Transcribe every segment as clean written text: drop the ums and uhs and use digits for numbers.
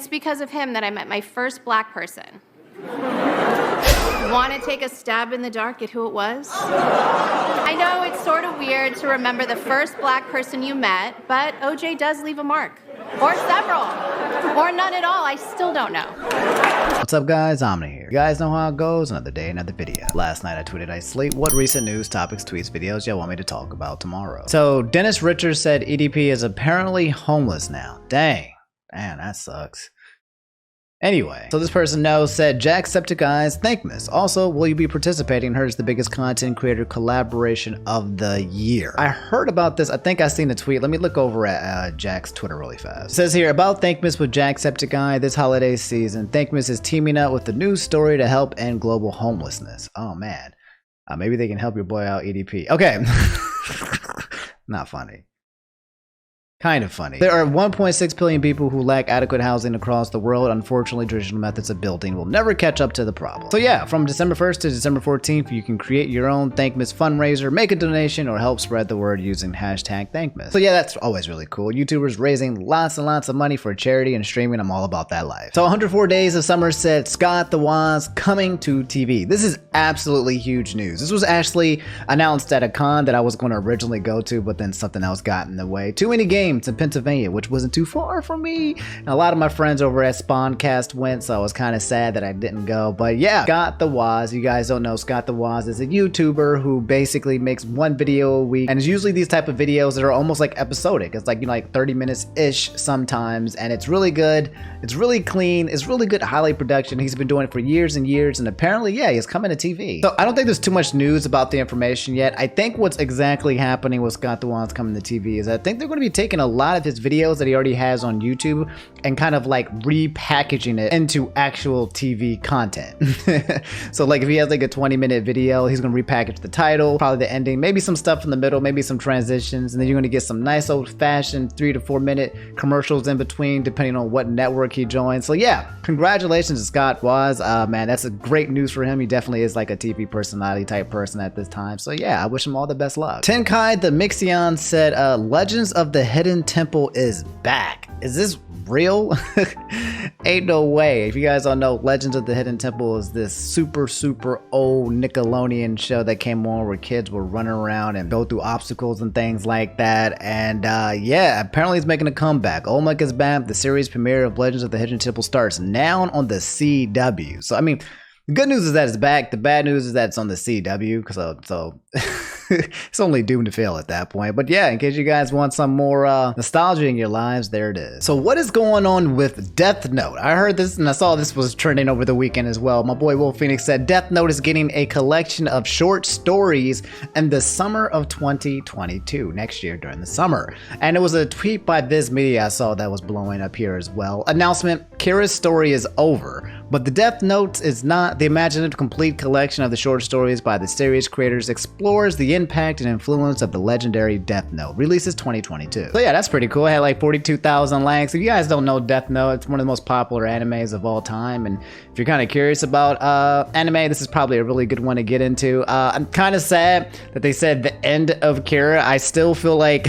it's because of him that I met my first black person. Want to take a stab in the dark at who it was? I know it's sort of weird to remember the first black person you met, but OJ does leave a mark. Or several. Or none at all. I still don't know. What's up, guys? Omni here. You guys know how it goes. Another day, another video. Last night I tweeted I slate what recent news, topics, tweets, videos y'all want me to talk about tomorrow. So Dennis Richards said EDP is apparently homeless now. Dang. Man, that sucks. Anyway, so this person knows said Jacksepticeye Thankmas. Also, will you be participating? Heard it's the biggest content creator collaboration of the year. I heard about this. I think I seen the tweet. Let me look over at Jack's Twitter really fast. It says here about Thankmas with Jacksepticeye this holiday season. Thankmas is teaming up with a news story to help end global homelessness. Oh man, maybe they can help your boy out, EDP. Okay, not funny. Kind of funny. There are 1.6 billion people who lack adequate housing across the world. Unfortunately, traditional methods of building will never catch up to the problem. So yeah, from December 1st to December 14th, you can create your own Thankmas fundraiser, make a donation, or help spread the word using hashtag Thankmas. So yeah, that's always really cool. YouTubers raising lots and lots of money for charity and streaming. I'm all about that life. So 104 Days of Summer said Scott the Woz coming to TV. This is absolutely huge news. This was actually announced at a con that I was going to originally go to, but then something else got in the way. Too many games in Pennsylvania, which wasn't too far from me. And a lot of my friends over at Spawncast went, so I was kind of sad that I didn't go. But yeah, Scott the Woz, you guys don't know, Scott the Woz is a YouTuber who basically makes one video a week, and it's usually these type of videos that are almost like episodic. It's like, you know, like 30 minutes ish sometimes, and it's really good, it's really clean, it's really good highlight production. He's been doing it for years and years, and apparently, yeah, he's coming to TV. So I don't think there's too much news about the information yet. I think what's exactly happening with Scott the Woz coming to TV is I think they're going to be taking a lot of his videos that he already has on YouTube and kind of like repackaging it into actual TV content. So like if he has like a 20-minute video, he's gonna repackage the title, probably the ending, maybe some stuff in the middle, maybe some transitions, and then you're gonna get some nice old-fashioned 3 to 4 minute commercials in between depending on what network he joins. So yeah, congratulations to Scott Woz. Man, that's a great news for him. He definitely is like a TV personality type person at this time. So yeah, I wish him all the best luck. Tenkai the Mixion said Legends of the Hidden Temple is back. Is this real? Ain't no way. If you guys don't know, Legends of the Hidden Temple is this super old Nickelodeon show that came on where kids were running around and go through obstacles and things like that. And yeah, apparently it's making a comeback. Olmec is back. The series premiere of Legends of the Hidden Temple starts now on the CW. So I mean, the good news is that it's back. The bad news is that it's on the CW, because so it's only doomed to fail at that point. But yeah, in case you guys want some more nostalgia in your lives, there it is. So what is going on with Death Note? I heard this and I saw this was trending over the weekend as well. My boy Wolf Phoenix said Death Note is getting a collection of short stories in the summer of 2022, next year during the summer. And it was a tweet by Viz Media I saw that was blowing up here as well. Announcement: Kira's story is over, but the Death Note is not. The imaginative complete collection of the short stories by the series creators explores the impact and influence of the legendary Death Note. Releases 2022. So yeah, that's pretty cool. It had like 42,000 likes. If you guys don't know Death Note, it's one of the most popular animes of all time. And if you're kind of curious about anime, this is probably a really good one to get into. I'm kind of sad that they said the end of Kira. I still feel like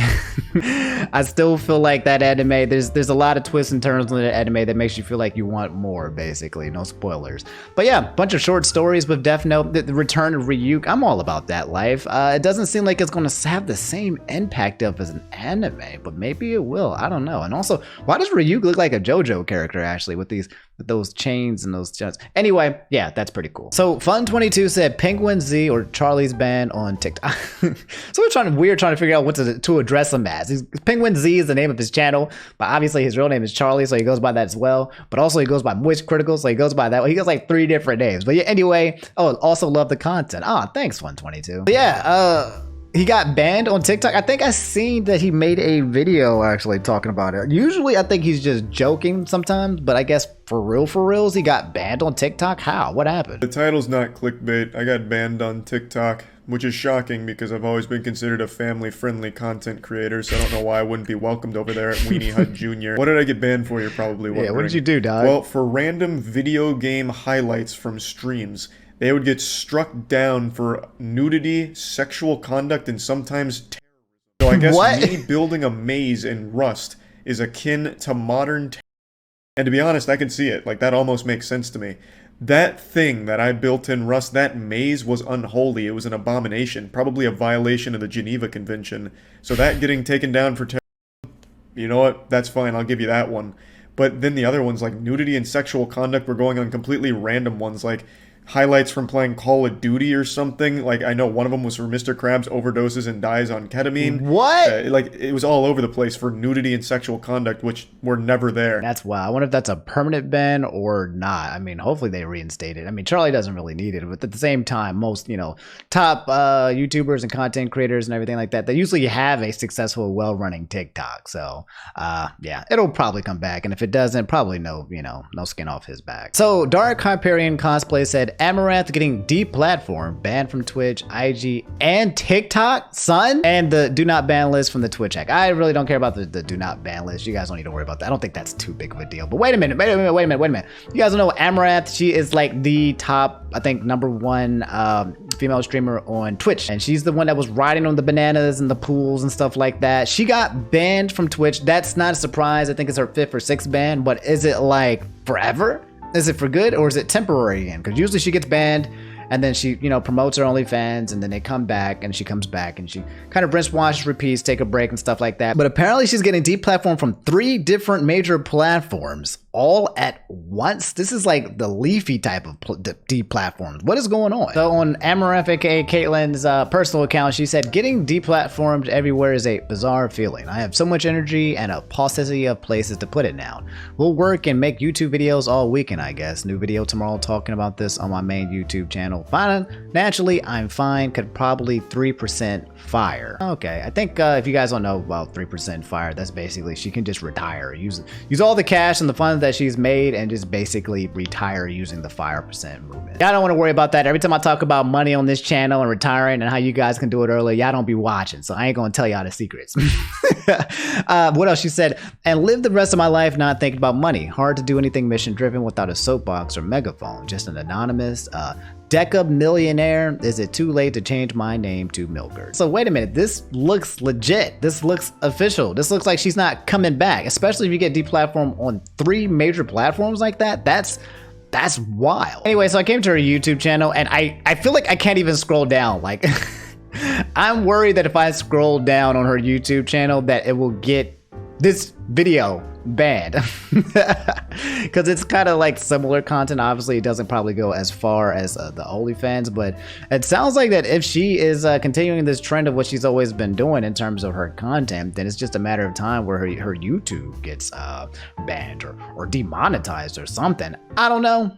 that anime, there's a lot of twists and turns in the anime that makes you feel like you want more, basically. No spoilers. But yeah, bunch of short stories with Death Note, the return of Ryuk. I'm all about that life. It doesn't seem like it's going to have the same impact of as an anime, but maybe it will. I don't know. And also, why does Ryuk look like a JoJo character actually with those chains and those chains? Anyway, yeah, that's pretty cool. So Fun22 said Penguin Z or Charlie's band on TikTok. So we're trying to figure out what to address him as. Penguin Z is the name of his channel, but obviously his real name is Charlie, so he goes by that as well. But also he goes by MoistCritikal, so he goes by that. He goes like 3 different names. But yeah, anyway, also love the content. Thanks Fun22. But yeah, he got banned on TikTok. I think I seen that he made a video actually talking about it. Usually I think he's just joking sometimes, but I guess for reals, he got banned on TikTok. How? What happened? The title's not clickbait. I got banned on TikTok, which is shocking because I've always been considered a family-friendly content creator, so I don't know why I wouldn't be welcomed over there at Weenie Hut Jr. What did I get banned for, you're probably wondering? Yeah, what did you do, dog? Well, for random video game highlights from streams. They would get struck down for nudity, sexual conduct, and sometimes terrorism. So I guess me building a maze in Rust is akin to modern terrorism. And to be honest, I can see it. Like, that almost makes sense to me. That thing that I built in Rust, that maze was unholy. It was an abomination, probably a violation of the Geneva Convention. So that getting taken down for you know what? That's fine. I'll give you that one. But then the other ones, like nudity and sexual conduct, were going on completely random ones, like highlights from playing Call of Duty or something. Like, I know one of them was for Mr. Krabs overdoses and dies on ketamine. What? Like, it was all over the place for nudity and sexual conduct, which were never there. That's wild. I wonder if that's a permanent ban or not. I mean, hopefully they reinstate it. I mean, Charlie doesn't really need it, but at the same time, most, top YouTubers and content creators and everything like that, they usually have a successful, well-running TikTok. So, yeah, it'll probably come back. And if it doesn't, probably no skin off his back. So, Dark Hyperion Cosplay said, Amouranth getting deplatformed, banned from Twitch, IG, and TikTok, son? And the do not ban list from the Twitch hack. I really don't care about the do not ban list. You guys don't need to worry about that. I don't think that's too big of a deal. But wait a minute. You guys don't know Amouranth. She is like the top, I think, #1 female streamer on Twitch. And she's the one that was riding on the bananas and the pools and stuff like that. She got banned from Twitch. That's not a surprise. I think it's her 5th or 6th ban, but is it like forever? Is it for good or is it temporary again? Because usually she gets banned and then she, promotes her OnlyFans and then they come back and she comes back and she kind of rinse, wash, repeats, take a break and stuff like that. But apparently she's getting deplatformed from 3 different major platforms all at once. This is like the leafy type of deplatforms. What is going on? So on Amouranth, aka Caitlin's personal account, she said, getting deplatformed everywhere is a bizarre feeling. I have so much energy and a paucity of places to put it now. We'll work and make YouTube videos all weekend, I guess. New video tomorrow talking about this on my main YouTube channel. Fine. Naturally, I'm fine. Could probably 3% fire. Okay, I think if you guys don't know about 3% fire, that's basically she can just retire. Use all the cash and the funds that she's made and just basically retire using the fire percent movement. Y'all don't want to worry about that. Every time I talk about money on this channel and retiring and how you guys can do it early, y'all don't be watching, so I ain't gonna tell y'all the secrets. What else? She said, and live the rest of my life not thinking about money. Hard to do anything mission driven without a soapbox or megaphone. Just an anonymous Deca millionaire. Is it too late to change my name to Milker? So wait a minute, this looks legit. This looks official. This looks like she's not coming back, especially if you get deplatformed on 3 major platforms like that. That's wild. Anyway, so I came to her YouTube channel and I feel like I can't even scroll down. Like I'm worried that if I scroll down on her YouTube channel that it will get this video banned because it's kind of like similar content. Obviously it doesn't probably go as far as the OnlyFans, but it sounds like that if she is continuing this trend of what she's always been doing in terms of her content, then it's just a matter of time where her YouTube gets banned or demonetized or something. I don't know.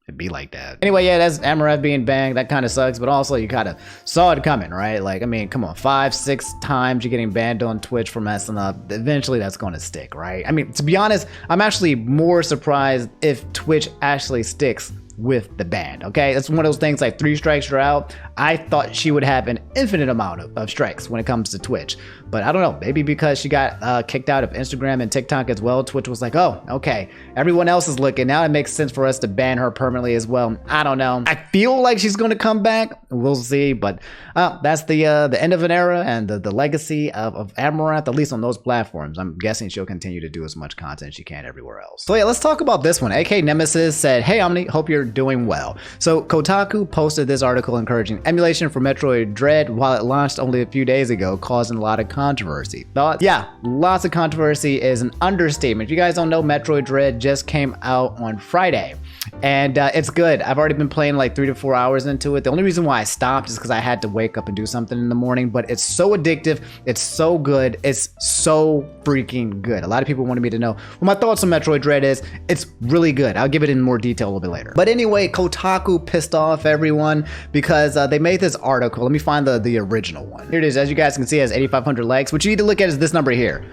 It'd be like that. Anyway, yeah, that's Amouranth being banned. That kind of sucks, but also you kind of saw it coming, right? Like, I mean, come on, 5-6 times you're getting banned on Twitch for messing up. Eventually that's going to stick, right? I mean, to be honest, I'm actually more surprised if Twitch actually sticks with the ban. Okay, that's one of those things like 3 strikes you're out. I thought she would have an infinite amount of strikes when it comes to Twitch, but I don't know, maybe because she got kicked out of Instagram and TikTok as well, Twitch was like, oh, okay, everyone else is looking, now it makes sense for us to ban her permanently as well. I don't know, I feel like she's going to come back, we'll see, but that's the end of an era and the legacy of Amouranth, at least on those platforms. I'm guessing she'll continue to do as much content as she can everywhere else. So yeah, let's talk about this one. AK Nemesis said, hey Omni, hope you're doing well. So Kotaku posted this article encouraging emulation for Metroid Dread while it launched only a few days ago, causing a lot of controversy. Thoughts? Yeah, lots of controversy is an understatement. If you guys don't know, Metroid Dread just came out on Friday. And it's good. I've already been playing like 3 to 4 hours into it. The only reason why I stopped is because I had to wake up and do something in the morning, but it's so addictive. It's so good. It's so freaking good. A lot of people wanted me to know what my thoughts on Metroid Dread is. It's really good. I'll give it in more detail a little bit later. But anyway, Kotaku pissed off everyone because they made this article. Let me find the original one. Here it is. As you guys can see, it has 8,500 likes. What you need to look at is this number here.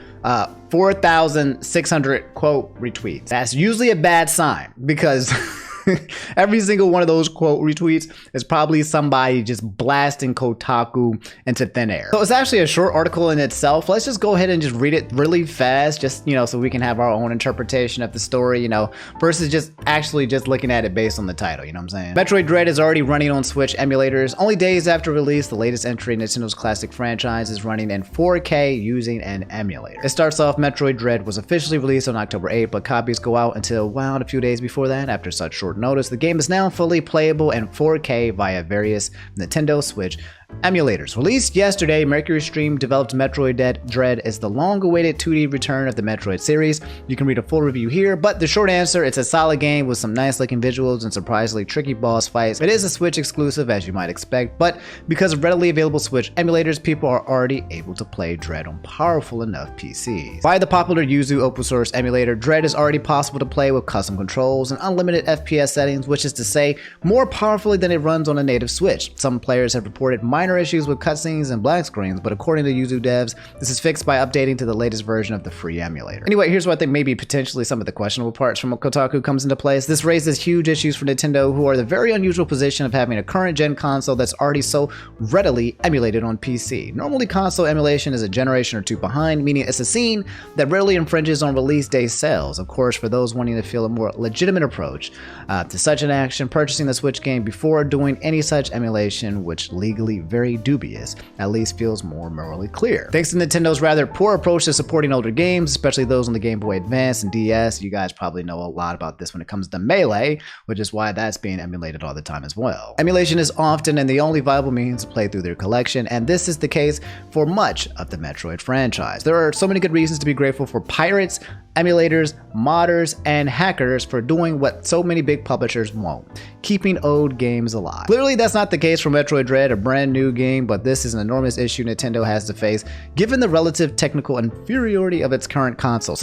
4,600 quote retweets. That's usually a bad sign because Every single one of those quote retweets is probably somebody just blasting Kotaku into thin air. So it's actually a short article in itself. Let's just go ahead and just read it really fast, just, so we can have our own interpretation of the story, versus just actually just looking at it based on the title, you know what I'm saying? Metroid Dread is already running on Switch emulators. Only days after release, the latest entry in Nintendo's classic franchise is running in 4K using an emulator. It starts off, Metroid Dread was officially released on October 8th, but copies go out until, a few days before that. After such short notice, the game is now fully playable in 4K via various Nintendo Switch emulators. Released yesterday, Mercury Stream developed Metroid Dread is the long-awaited 2D return of the Metroid series. You can read a full review here, but the short answer, it's a solid game with some nice-looking visuals and surprisingly tricky boss fights. It is a Switch exclusive, as you might expect, but because of readily available Switch emulators, people are already able to play Dread on powerful enough PCs. Via the popular Yuzu open source emulator, Dread is already possible to play with custom controls and unlimited FPS settings, which is to say, more powerfully than it runs on a native Switch. Some players have reported minor issues with cutscenes and black screens, but according to Yuzu devs, this is fixed by updating to the latest version of the free emulator. Anyway, here's what I think maybe potentially some of the questionable parts from Kotaku comes into place. This raises huge issues for Nintendo, who are the very unusual position of having a current gen console that's already so readily emulated on PC. Normally, console emulation is a generation or two behind, meaning it's a scene that rarely infringes on release day sales. Of course, for those wanting to feel a more legitimate approach to such an action, purchasing the Switch game before doing any such emulation, which legally very dubious, at least feels more morally clear. Thanks to Nintendo's rather poor approach to supporting older games, especially those on the Game Boy Advance and DS, you guys probably know a lot about this when it comes to Melee, which is why that's being emulated all the time as well. Emulation is often and the only viable means to play through their collection, and this is the case for much of the Metroid franchise. There are so many good reasons to be grateful for pirates, emulators, modders, and hackers for doing what so many big publishers won't, keeping old games alive. Clearly, that's not the case for Metroid Dread, a brand new game, but this is an enormous issue Nintendo has to face, given the relative technical inferiority of its current console.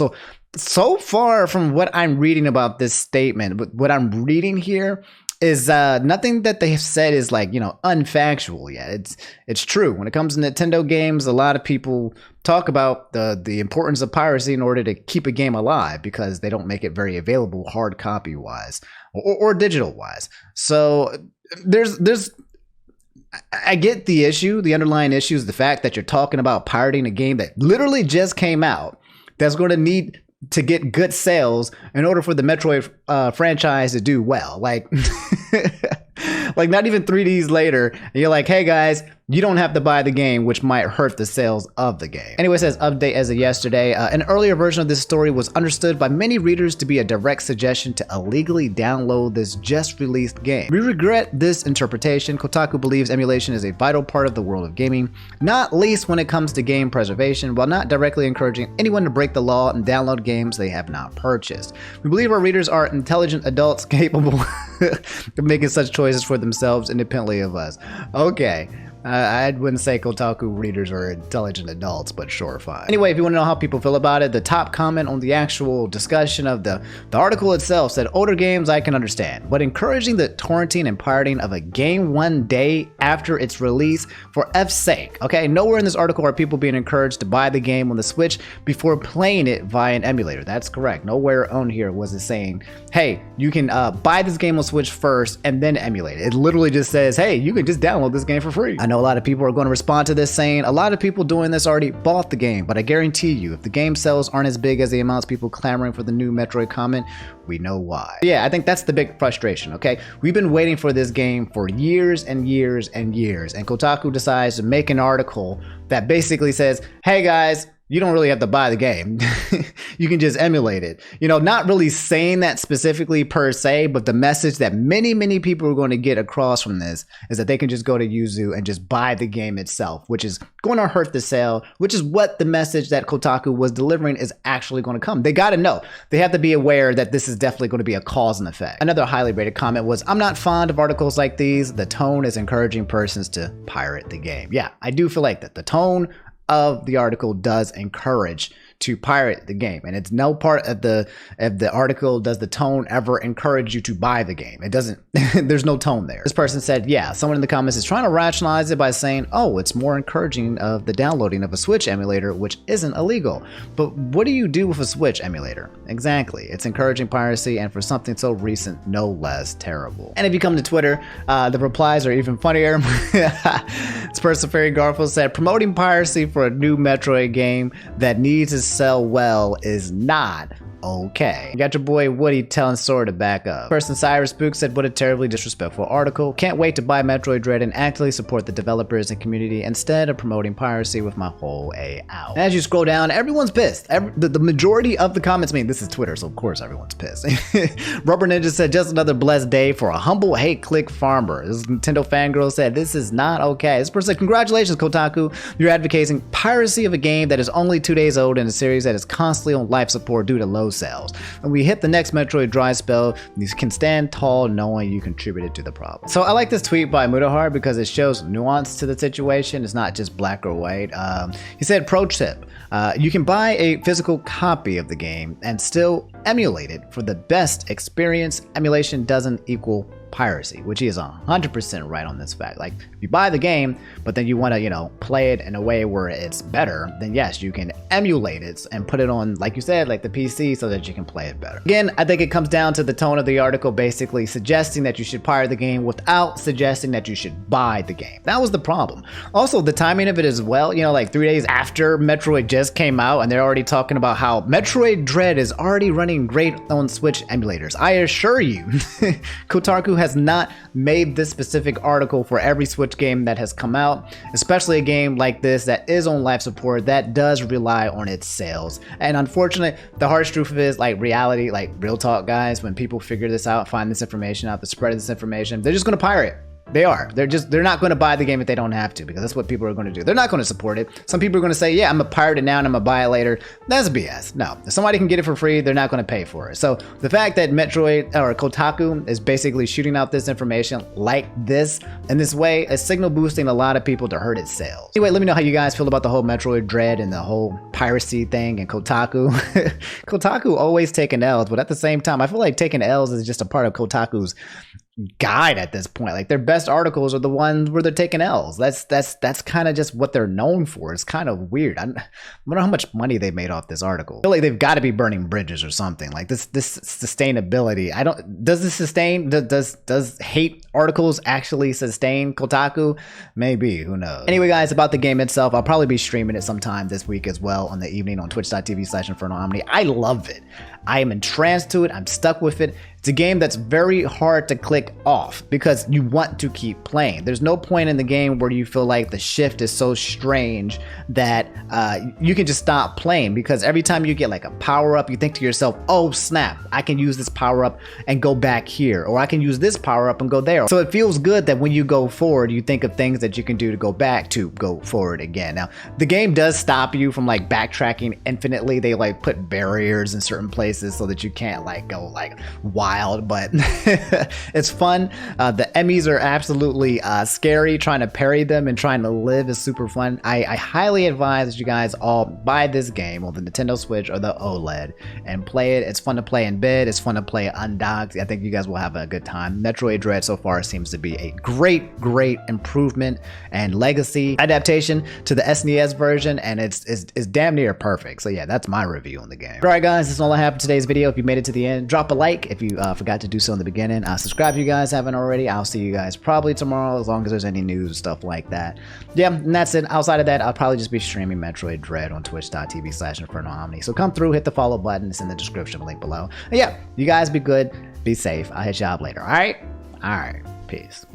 So far from what I'm reading about this statement, what I'm reading here is nothing that they have said is unfactual yet. It's true. When it comes to Nintendo games, a lot of people talk about the importance of piracy in order to keep a game alive because they don't make it very available hard copy wise or digital wise. So I get the issue. The underlying issue is the fact that you're talking about pirating a game that literally just came out that's going to need to get good sales in order for the Metroid franchise to do well. Like not even 3Ds later, and you're like, hey guys, you don't have to buy the game, which might hurt the sales of the game. Anyway, it says update as of yesterday. An earlier version of this story was understood by many readers to be a direct suggestion to illegally download this just released game. We regret this interpretation. Kotaku believes emulation is a vital part of the world of gaming, not least when it comes to game preservation, while not directly encouraging anyone to break the law and download games they have not purchased. We believe our readers are intelligent adults capable of making such choices for themselves independently of us. Okay. I wouldn't say Kotaku readers are intelligent adults, but sure, fine. Anyway, if you want to know how people feel about it, the top comment on the actual discussion of the article itself said, older games I can understand, but encouraging the torrenting and pirating of a game one day after its release, for F's sake. Okay, nowhere in this article are people being encouraged to buy the game on the Switch before playing it via an emulator. That's correct. Nowhere on here was it saying, hey, you can buy this game on Switch first and then emulate it. It literally just says, hey, you can just download this game for free. I know a lot of people are going to respond to this saying, a lot of people doing this already bought the game, but I guarantee you, if the game sales aren't as big as the amounts of people clamoring for the new Metroid comment, we know why. Yeah, I think that's the big frustration, okay? We've been waiting for this game for years and years and years, and Kotaku decides to make an article that basically says, hey guys, you don't really have to buy the game. You can just emulate it. Not really saying that specifically per se, but the message that many, many people are going to get across from this is that they can just go to Yuzu and just buy the game itself, which is going to hurt the sale, which is what the message that Kotaku was delivering is actually going to come. They got to know. They have to be aware that this is definitely going to be a cause and effect. Another highly rated comment was, I'm not fond of articles like these. The tone is encouraging persons to pirate the game. Yeah, I do feel like that. The tone of the article does encourage to pirate the game. And it's no part of the article does the tone ever encourage you to buy the game. It doesn't, there's no tone there. This person said, yeah, someone in the comments is trying to rationalize it by saying, oh, it's more encouraging of the downloading of a Switch emulator, which isn't illegal. But what do you do with a Switch emulator? Exactly. It's encouraging piracy, and for something so recent, no less terrible. And if you come to Twitter, the replies are even funnier. This person, Fairy Garfield, said, promoting piracy for a new Metroid game that needs to sell well is not okay. You got your boy Woody telling Sora to back up. Person Cyrus Spook said, what a terribly disrespectful article. Can't wait to buy Metroid Dread and actively support the developers and community instead of promoting piracy with my whole A out. And as you scroll down, everyone's pissed. The majority of the comments, I mean, this is Twitter, so of course everyone's pissed. Rubber Ninja said, just another blessed day for a humble hate click farmer. This Nintendo Fangirl said, this is not okay. This person said, congratulations, Kotaku. You're advocating piracy of a game that is only 2 days old in a series that is constantly on life support due to low sales. When we hit the next Metroid dry spell, you can stand tall knowing you contributed to the problem. So I like this tweet by Mudahar because it shows nuance to the situation. It's not just black or white. He said, pro tip, you can buy a physical copy of the game and still emulate it for the best experience. Emulation doesn't equal piracy, which he is 100% right on this fact. Like, if you buy the game, but then you want to, you know, play it in a way where it's better, then yes, you can emulate it and put it on, like you said, like the PC so that you can play it better. Again, I think it comes down to the tone of the article, basically suggesting that you should pirate the game without suggesting that you should buy the game. That was the problem. Also, the timing of it as well, you know, like 3 days after Metroid just came out, and they're already talking about how Metroid Dread is already running great on Switch emulators. I assure you, Kotaku has not made this specific article for every Switch game that has come out, especially a game like this that is on life support that does rely on its sales. And unfortunately, the harsh truth of it is, like, reality, like real talk, guys, when people figure this out, find this information out, the spread of this information, they're just going to pirate. They are. They're not going to buy the game if they don't have to, because that's what people are going to do. They're not going to support it. Some people are going to say, yeah, I'm a pirate it now and I'm going to buy it later. That's BS. No. If somebody can get it for free, they're not going to pay for it. So the fact that Metroid or Kotaku is basically shooting out this information like this in this way is signal boosting a lot of people to hurt its sales. Anyway, let me know how you guys feel about the whole Metroid Dread and the whole piracy thing and Kotaku. Kotaku always taking L's, but at the same time, I feel like taking L's is just a part of Kotaku's guide at this point. Like, their best articles are the ones where they're taking L's. That's kind of just what they're known for. It's kind of weird. I wonder how much money they made off this article. I feel like they've got to be burning bridges or something. Like, this sustainability. Does this sustain? Does hate articles actually sustain Kotaku? Maybe, who knows? Anyway, guys, about the game itself, I'll probably be streaming it sometime this week as well on the evening on twitch.tv/InfernoOmni. I love it. I am entranced to it. I'm stuck with it. It's a game that's very hard to click off because you want to keep playing. There's no point in the game where you feel like the shift is so strange that you can just stop playing, because every time you get like a power up, you think to yourself, oh snap, I can use this power up and go back here, or I can use this power up and go there. So it feels good that when you go forward, you think of things that you can do to go back to go forward again. Now, the game does stop you from like backtracking infinitely. They like put barriers in certain places so that you can't like go like wild, but it's fun. The Emmys are absolutely scary. Trying to parry them and trying to live is super fun. I highly advise that you guys all buy this game on the Nintendo Switch or the OLED and play it. It's fun to play in bed. It's fun to play undocked. I think you guys will have a good time. Metroid Dread so far seems to be a great improvement and legacy adaptation to the SNES version, and it's damn near perfect. So yeah, that's my review on the game. All right, guys, that's all I have for today's video. If you made it to the end, drop a like. If you forgot to do so in the beginning, subscribe if you guys haven't already. I'll see you guys probably tomorrow, as long as there's any news and stuff like that. Yeah, and that's it. Outside of that, I'll probably just be streaming Metroid Dread on twitch.tv/InfernoOmni. So come through, hit the follow button. It's in the description link below. And yeah, you guys be good, be safe. I'll hit you up later. All right, peace.